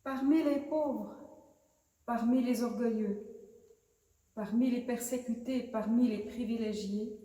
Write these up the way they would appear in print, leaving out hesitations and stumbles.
Parmi les pauvres, parmi les orgueilleux, parmi les persécutés, parmi les privilégiés,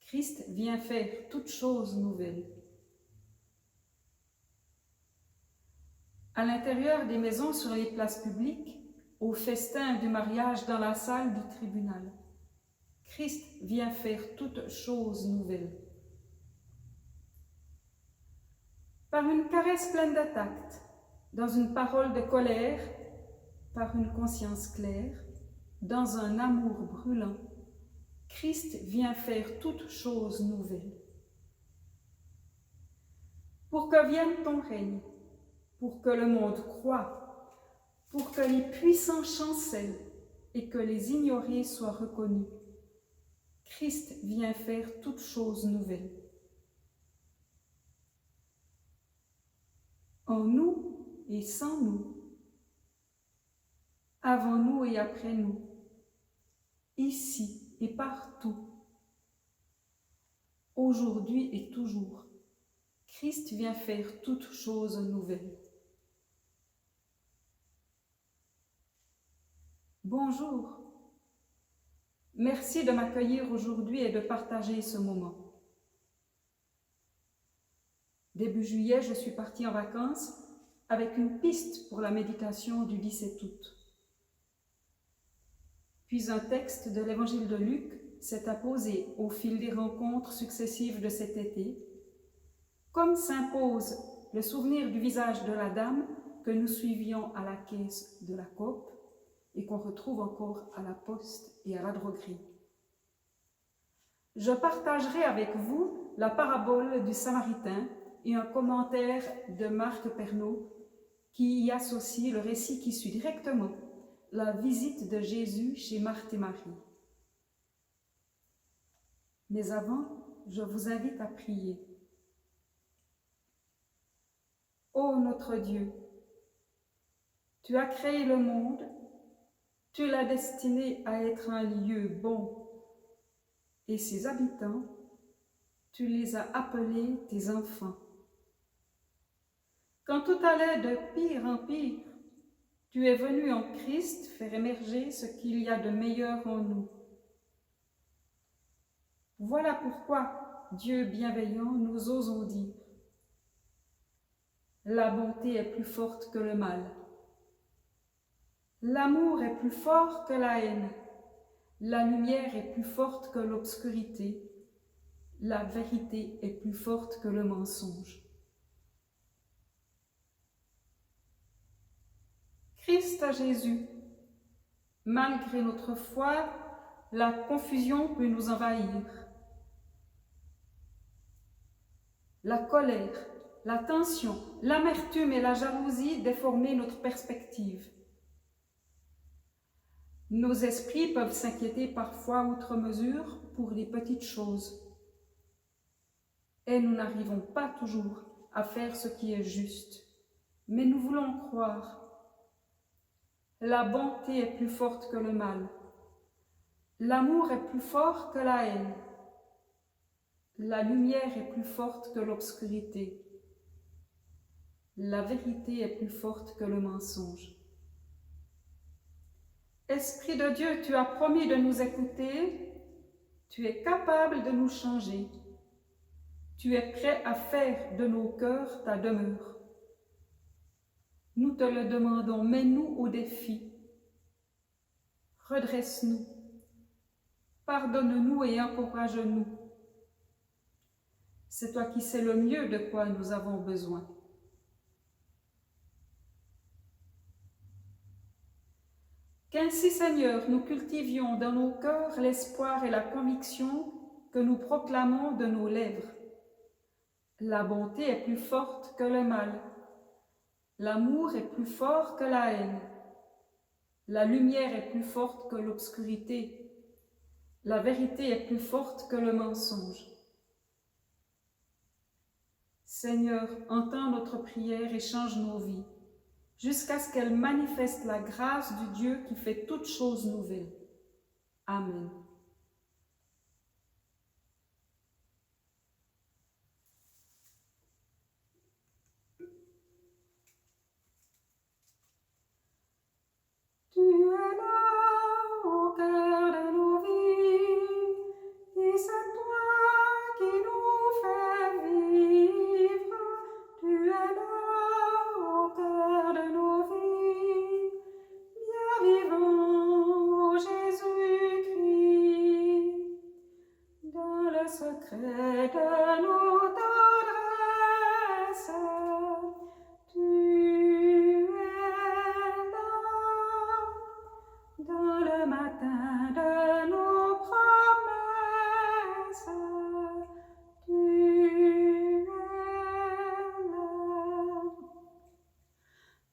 Christ vient faire toutes choses nouvelles. À l'intérieur des maisons, sur les places publiques, au festin du mariage, dans la salle du tribunal, Christ vient faire toutes choses nouvelles. Par une caresse pleine de tact, dans une parole de colère, par une conscience claire, dans un amour brûlant, Christ vient faire toutes choses nouvelles. Pour que vienne ton règne, pour que le monde croie, pour que les puissants chancellent et que les ignorés soient reconnus, Christ vient faire toutes choses nouvelles. En nous et sans nous, avant nous et après nous, ici et partout, aujourd'hui et toujours, Christ vient faire toutes choses nouvelles. Bonjour, merci de m'accueillir aujourd'hui et de partager ce moment. Début juillet, je suis partie en vacances avec une piste pour la méditation du 17 août. Puis un texte de l'Évangile de Luc s'est apposé au fil des rencontres successives de cet été, comme s'impose le souvenir du visage de la dame que nous suivions à la caisse de la Coop et qu'on retrouve encore à la poste et à la droguerie. Je partagerai avec vous la parabole du Samaritain et un commentaire de Marc Pernaut qui y associe le récit qui suit directement la visite de Jésus chez Marthe et Marie. Mais avant, je vous invite à prier. Ô notre Dieu, tu as créé le monde, tu l'as destiné à être un lieu bon, et ses habitants, tu les as appelés tes enfants. Quand tout allait de pire en pire, tu es venu en Christ faire émerger ce qu'il y a de meilleur en nous. Voilà pourquoi, Dieu bienveillant, nous osons dire: la bonté est plus forte que le mal. L'amour est plus fort que la haine. La lumière est plus forte que l'obscurité. La vérité est plus forte que le mensonge. Christ à Jésus, malgré notre foi, la confusion peut nous envahir. La colère, la tension, l'amertume et la jalousie déformer notre perspective. Nos esprits peuvent s'inquiéter parfois outre mesure pour les petites choses. Et nous n'arrivons pas toujours à faire ce qui est juste, mais nous voulons croire. La bonté est plus forte que le mal. L'amour est plus fort que la haine. La lumière est plus forte que l'obscurité. La vérité est plus forte que le mensonge. Esprit de Dieu, tu as promis de nous écouter, tu es capable de nous changer. Tu es prêt à faire de nos cœurs ta demeure. Nous te le demandons, mets-nous au défi. Redresse-nous, pardonne-nous et encourage-nous. C'est toi qui sais le mieux de quoi nous avons besoin. Qu'ainsi, Seigneur, nous cultivions dans nos cœurs l'espoir et la conviction que nous proclamons de nos lèvres. La bonté est plus forte que le mal. L'amour est plus fort que la haine. La lumière est plus forte que l'obscurité. La vérité est plus forte que le mensonge. Seigneur, entends notre prière et change nos vies, jusqu'à ce qu'elle manifeste la grâce du Dieu qui fait toutes choses nouvelles. Amen. auprès de nos tendresses. Tu es là, dans le matin de nos promesses. Tu es là.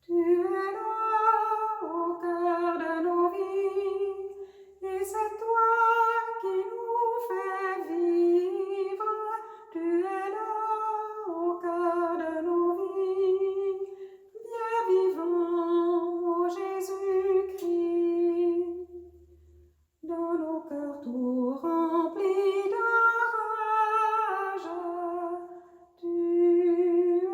Tu es là au cœur de nos vies, et c'est toi qui nous fais vivre. Tu es là au cœur de nos vies, bien vivant, ô Jésus-Christ. Dans nos cœurs tout remplis de rage, tu es là.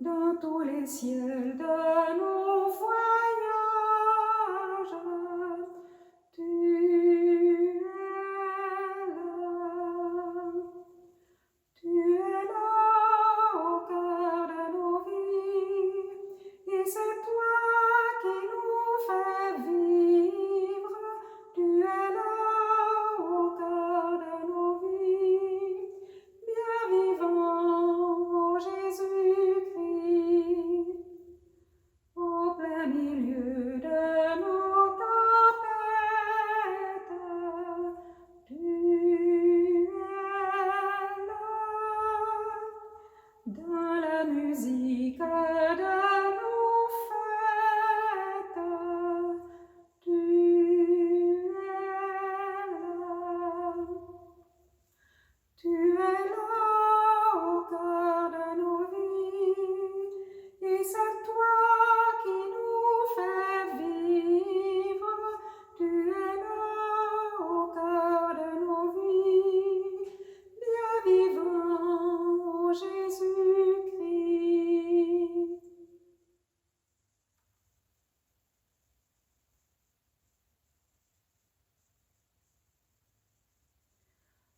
Dans tous les ciels de nos voyages, tu es là. Tu es là au cœur de nos vies, et c'est toi qui nous fais vivre. Tu es là au cœur de nos vies, bien vivant, ô Jésus-Christ. Au plein milieu de nos tempêtes, tu es là. Dans la musique de nos fêtes, tu es là. Tu es là au cœur de nos vies, et c'est toi qui nous fais vivre. Tu es là au cœur de nos vies, bien vivant, ô Jésus-Christ.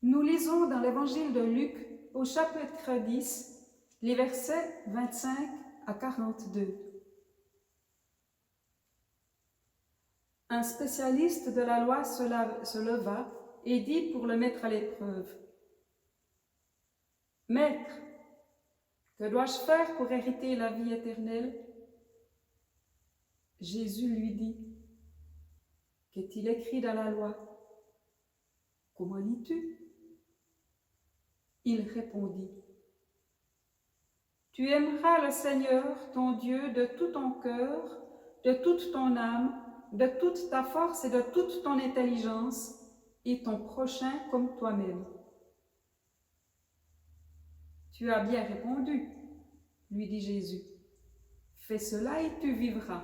Nous lisons dans l'évangile de Luc, au chapitre 10, les versets 25 à 42. Un spécialiste de la loi se leva et dit pour le mettre à l'épreuve: « Maître, que dois-je faire pour hériter la vie éternelle ?» Jésus lui dit: « Qu'est-il écrit dans la loi? Comment lis-tu » Il répondit: « Tu aimeras le Seigneur, ton Dieu, de tout ton cœur, de toute ton âme, de toute ta force et de toute ton intelligence, et ton prochain comme toi-même. » « Tu as bien répondu, » lui dit Jésus. « Fais cela et tu vivras. »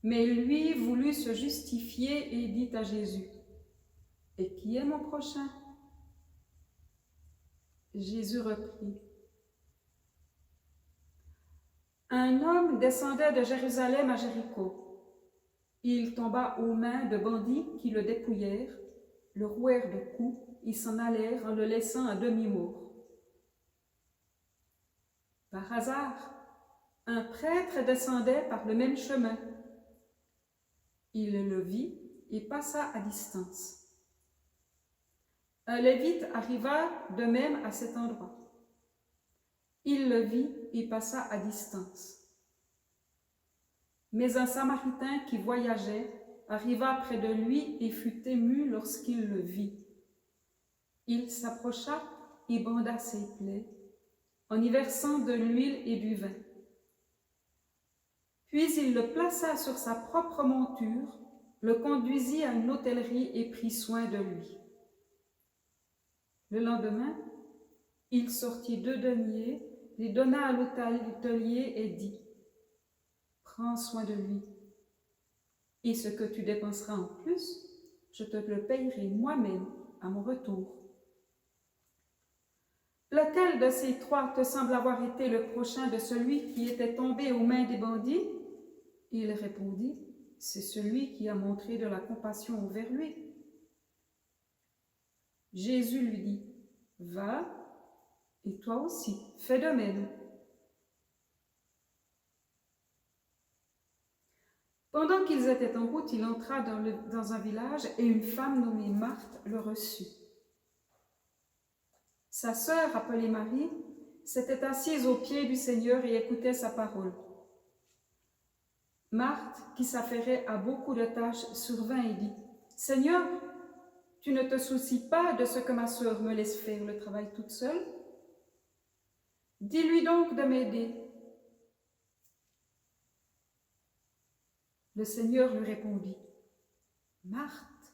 Mais lui voulut se justifier et dit à Jésus: « Et qui est mon prochain ?» Jésus reprit: « Un homme descendait de Jérusalem à Jéricho. Il tomba aux mains de bandits qui le dépouillèrent, le rouèrent de coups et s'en allèrent en le laissant à demi-mort. Par hasard, un prêtre descendait par le même chemin. Il le vit et passa à distance. Un lévite arriva de même à cet endroit. Il le vit et passa à distance. Mais un Samaritain qui voyageait arriva près de lui et fut ému lorsqu'il le vit. Il s'approcha et banda ses plaies, en y versant de l'huile et du vin. Puis il le plaça sur sa propre monture, le conduisit à une hôtellerie et prit soin de lui. Le lendemain, il sortit 2 deniers, les donna à l'hôtelier et dit: « Prends soin de lui, et ce que tu dépenseras en plus, je te le payerai moi-même à mon retour. » Lequel de ces 3 te semble avoir été le prochain de celui qui était tombé aux mains des bandits? Il répondit: « C'est celui qui a montré de la compassion envers lui. » Jésus lui dit: « Va, et toi aussi, fais de même. » Pendant qu'ils étaient en route, il entra dans un village et une femme nommée Marthe le reçut. Sa sœur, appelée Marie, s'était assise aux pieds du Seigneur et écoutait sa parole. Marthe, qui s'affairait à beaucoup de tâches, survint et dit « Seigneur, tu ne te soucies pas de ce que ma sœur me laisse faire le travail toute seule? Dis-lui donc de m'aider. » Le Seigneur lui répondit « Marthe,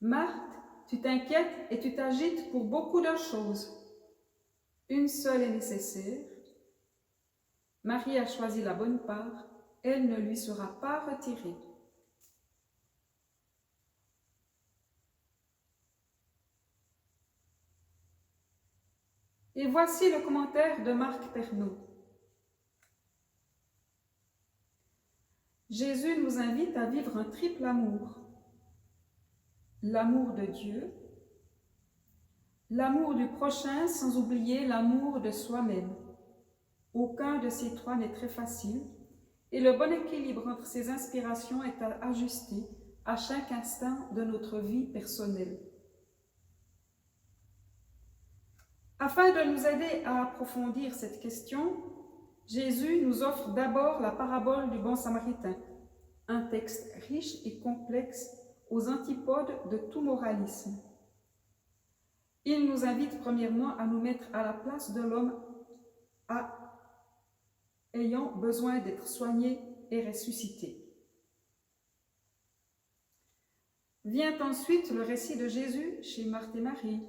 Marthe, tu t'inquiètes et tu t'agites pour beaucoup de choses. Une seule est nécessaire. Marie a choisi la bonne part, elle ne lui sera pas retirée. » Et voici le commentaire de Marc Pernaut. Jésus nous invite à vivre un triple amour. L'amour de Dieu, l'amour du prochain sans oublier l'amour de soi-même. Aucun de ces trois n'est très facile et le bon équilibre entre ces inspirations est à ajuster à chaque instant de notre vie personnelle. Afin de nous aider à approfondir cette question, Jésus nous offre d'abord la parabole du bon samaritain, un texte riche et complexe aux antipodes de tout moralisme. Il nous invite premièrement à nous mettre à la place de l'homme ayant besoin d'être soigné et ressuscité. Vient ensuite le récit de Jésus chez Marthe et Marie.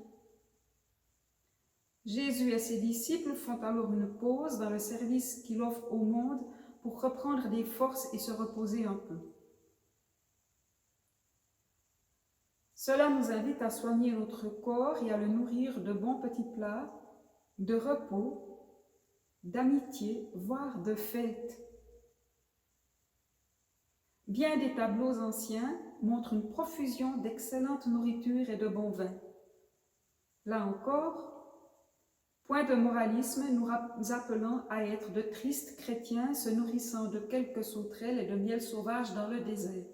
Jésus et ses disciples font alors une pause dans le service qu'il offre au monde pour reprendre des forces et se reposer un peu. Cela nous invite à soigner notre corps et à le nourrir de bons petits plats, de repos, d'amitié, voire de fête. Bien des tableaux anciens montrent une profusion d'excellente nourriture et de bons vins. Là encore, point de moralisme nous appelant à être de tristes chrétiens se nourrissant de quelques sauterelles et de miel sauvage dans le désert.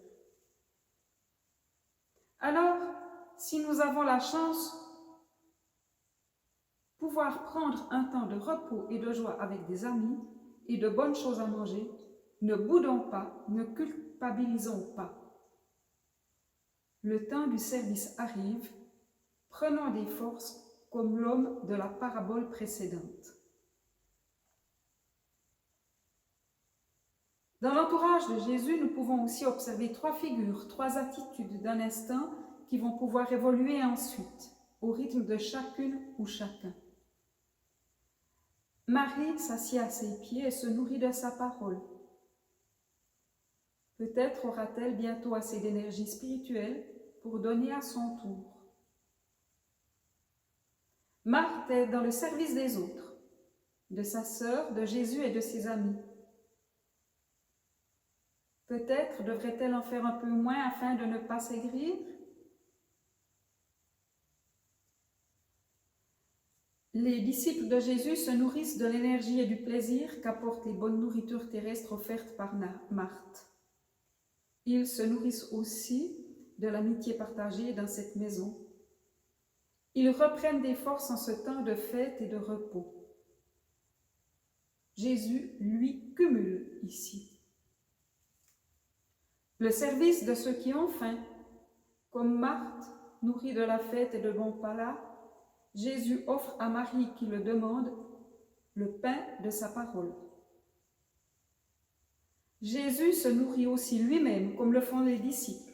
Alors, si nous avons la chance de pouvoir prendre un temps de repos et de joie avec des amis et de bonnes choses à manger, ne boudons pas, ne culpabilisons pas. Le temps du service arrive, prenons des forces comme l'homme de la parabole précédente. Dans l'entourage de Jésus, nous pouvons aussi observer trois figures, trois attitudes d'un instant qui vont pouvoir évoluer ensuite, au rythme de chacune ou chacun. Marie s'assied à ses pieds et se nourrit de sa parole. Peut-être aura-t-elle bientôt assez d'énergie spirituelle pour donner à son tour. Marthe est dans le service des autres, de sa sœur, de Jésus et de ses amis. Peut-être devrait-elle en faire un peu moins afin de ne pas s'aigrir? Les disciples de Jésus se nourrissent de l'énergie et du plaisir qu'apportent les bonnes nourritures terrestres offertes par Marthe. Ils se nourrissent aussi de l'amitié partagée dans cette maison. Ils reprennent des forces en ce temps de fête et de repos. Jésus, lui, cumule ici. Le service de ceux qui ont faim, comme Marthe, nourrie de la fête et de bons plats, Jésus offre à Marie qui le demande le pain de sa parole. Jésus se nourrit aussi lui-même, comme le font les disciples,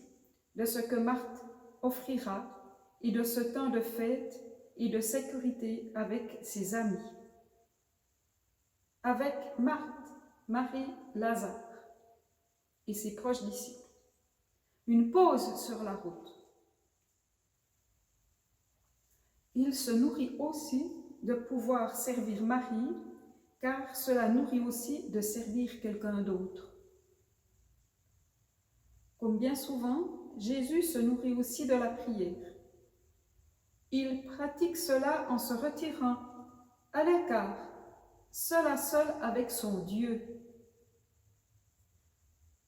de ce que Marthe offrira et de ce temps de fête et de sécurité avec ses amis. Avec Marthe, Marie, Lazare et ses proches disciples. Une pause sur la route. Il se nourrit aussi de pouvoir servir Marie, car cela nourrit aussi de servir quelqu'un d'autre. Comme bien souvent, Jésus se nourrit aussi de la prière. Il pratique cela en se retirant à l'écart, seul à seul avec son Dieu.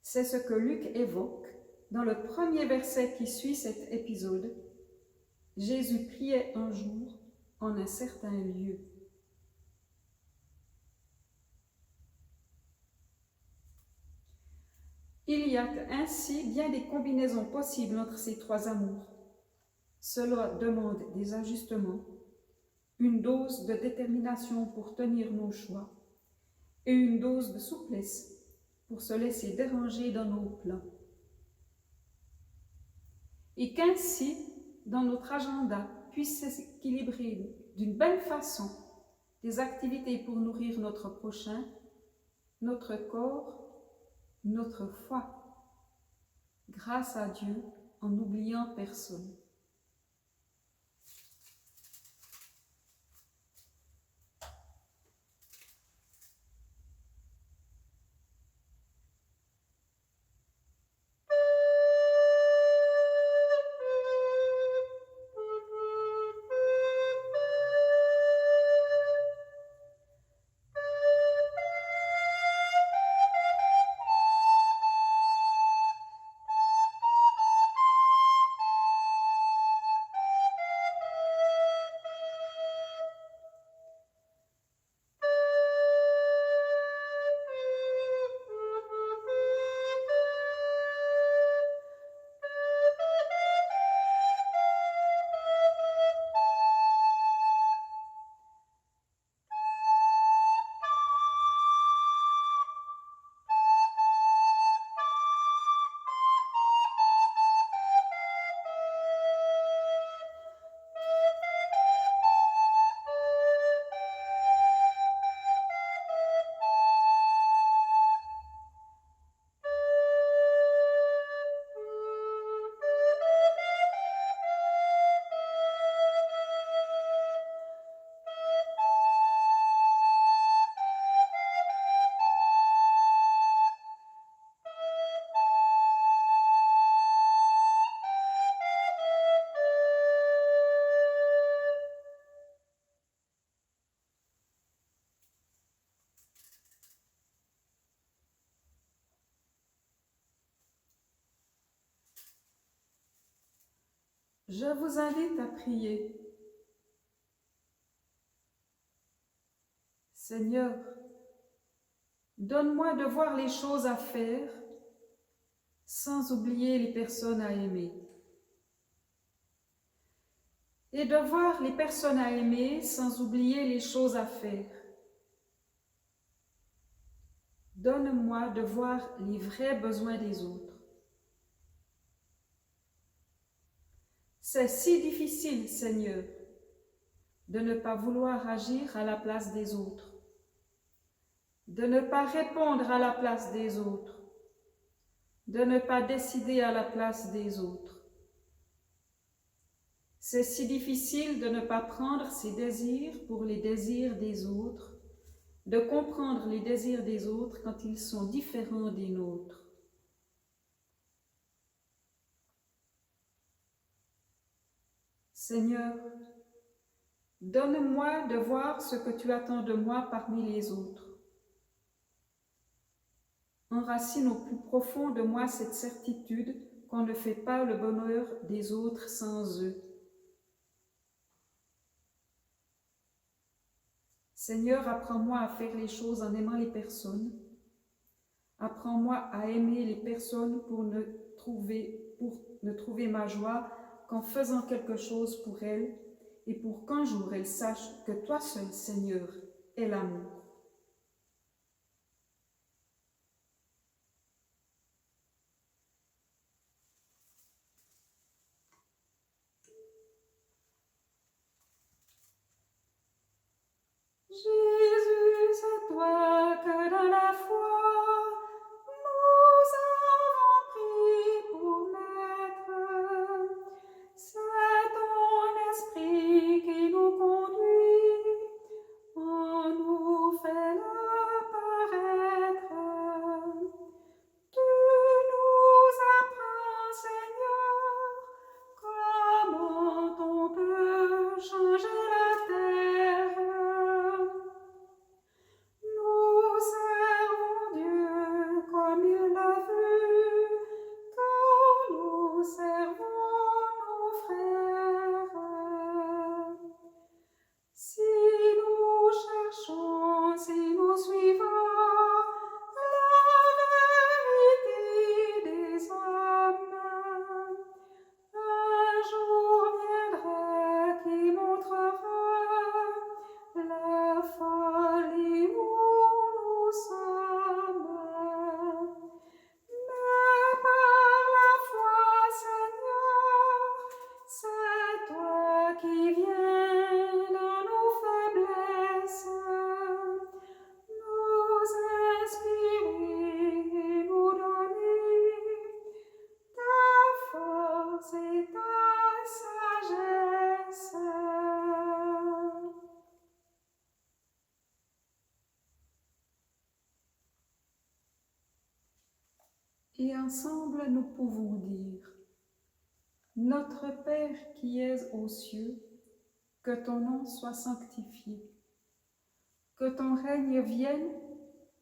C'est ce que Luc évoque dans le premier verset qui suit cet épisode. Jésus priait un jour en un certain lieu. Il y a ainsi bien des combinaisons possibles entre ces trois amours. Cela demande des ajustements, une dose de détermination pour tenir nos choix et une dose de souplesse pour se laisser déranger dans nos plans. Et qu'ainsi, dans notre agenda, puisse s'équilibrer d'une belle façon des activités pour nourrir notre prochain, notre corps, notre foi, grâce à Dieu, en n'oubliant personne. Je vous invite à prier. Seigneur, donne-moi de voir les choses à faire sans oublier les personnes à aimer. Et de voir les personnes à aimer sans oublier les choses à faire. Donne-moi de voir les vrais besoins des autres. C'est si difficile, Seigneur, de ne pas vouloir agir à la place des autres, de ne pas répondre à la place des autres, de ne pas décider à la place des autres. C'est si difficile de ne pas prendre ses désirs pour les désirs des autres, de comprendre les désirs des autres quand ils sont différents des nôtres. Seigneur, donne-moi de voir ce que tu attends de moi parmi les autres. Enracine au plus profond de moi cette certitude qu'on ne fait pas le bonheur des autres sans eux. Seigneur, apprends-moi à faire les choses en aimant les personnes. Apprends-moi à aimer les personnes pour ne trouver ma joie qu'en faisant quelque chose pour elles et pour qu'un jour elles sachent que toi seul, Seigneur, est l'amour. Jésus, c'est toi que dans la foi, nous avons pris pour maître. C'est ton esprit qui nous conduit en nous ensemble nous pouvons dire: Notre Père qui es aux cieux, que ton nom soit sanctifié, que ton règne vienne,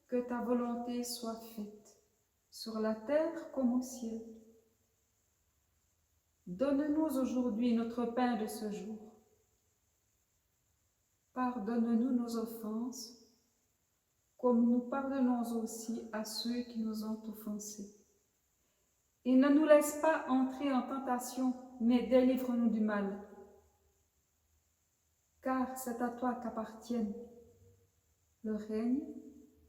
que ta volonté soit faite, sur la terre comme au ciel. Donne-nous aujourd'hui notre pain de ce jour. Pardonne-nous nos offenses, comme nous pardonnons aussi à ceux qui nous ont offensés. Et ne nous laisse pas entrer en tentation, mais délivre-nous du mal. Car c'est à toi qu'appartiennent le règne,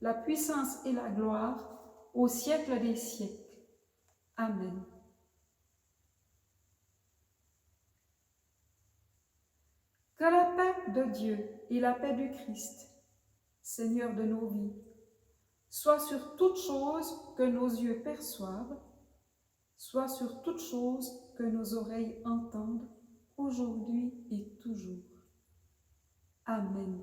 la puissance et la gloire au siècle des siècles. Amen. Que la paix de Dieu et la paix du Christ, Seigneur de nos vies, soit sur toute chose que nos yeux perçoivent, soit sur toute chose que nos oreilles entendent, aujourd'hui et toujours. Amen.